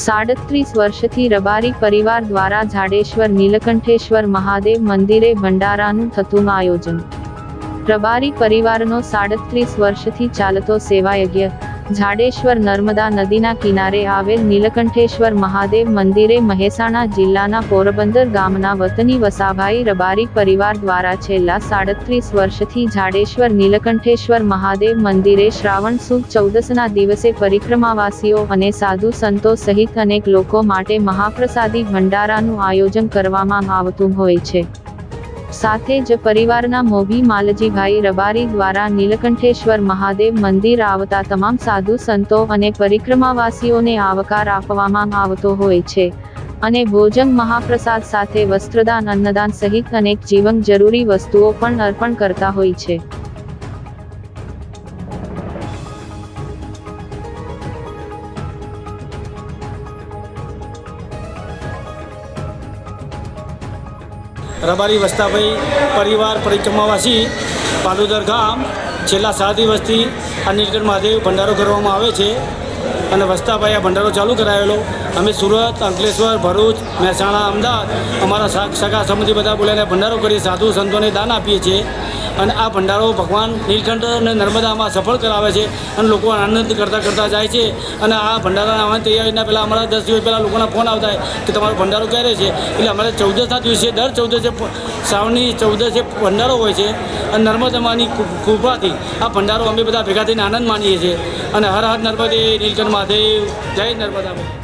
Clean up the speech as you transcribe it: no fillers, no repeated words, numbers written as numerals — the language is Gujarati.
37 વર્ષથી રબારી પરિવાર દ્વારા જાડેશ્વર નીલકંઠેશ્વર મહાદેવ મંદિરે ભંડારાનું થતું આયોજન। રબારી પરિવારનો 37 વર્ષથી ચાલતો સેવાયજ્ઞ જાડેશ્વર નર્મદા નદીના કિનારે આવેલ નીલકંઠેશ્વર મહાદેવ મંદિરે મહેસાણા જિલ્લાના પોરબંદર ગામના વતની વસાભાઈ રબારી પરિવાર દ્વારા છેલ્લા 37 વર્ષથી જાડેશ્વર નીલકંઠેશ્વર મહાદેવ મંદિરે શ્રાવણ સુદ 14ના દિવસે પરિક્રમાવાસીઓ અને સાધુ સંતો સહિત અનેક લોકો માટે મહાપ્રસાદી ભંડારાનું આયોજન કરવામાં આવતું હોય છે। સાથે જ પરિવારના મોભી માલજીભાઈ રબારી દ્વારા નીલકંઠેશ્વર મહાદેવ મંદિર આવતા તમામ સાધુ સંતો અને પરિક્રમાવાસીઓને આવકાર આપવામાં આવતો હોય છે અને ભોજન મહાપ્રસાદ સાથે વસ્ત્રદાન અન્નદાન સહિત અનેક જીવન જરૂરી વસ્તુઓ પણ અર્પણ કરતા હોય છે। रबारी वस्ताभाई परिवार परिक्रमावासी पालोदर गाम छेल्ला 7 दिवसथी आ નીલકંઠ महादेव भंडारो करवामां आवे छे અને વસ્તાભાઈ આ ભંડારો ચાલુ કરાવેલો। અમે સુરત, અંકલેશ્વર, ભરૂચ, મહેસાણા, અમદાવાદ અમારા સગા સંબંધી બધા બોલાવીને ભંડારો કરીએ, સાધુ સંતોને દાન આપીએ છીએ અને આ ભંડારો ભગવાન નીલકંઠ અને નર્મદામાં સફળ કરાવે છે અને લોકો આનંદ કરતા જાય છે। અને આ ભંડારાના આવવાની તૈયારીના પહેલાં અમારા 10 દિવસ પહેલાં લોકોના ફોન આવતા હોય કે તમારો ભંડારો ક્યારે છે, એટલે અમારે 14ના દિવસે દર 14 શ્રાવણની 14 ભંડારો હોય છે અને નર્મદામાંની કૃપાથી આ ભંડારો અમે બધા ભેગા થઈને આનંદ માનીએ છીએ અને હર હર નર્મદે નીલકંઠ મહાદેવ, જય નર્મદા।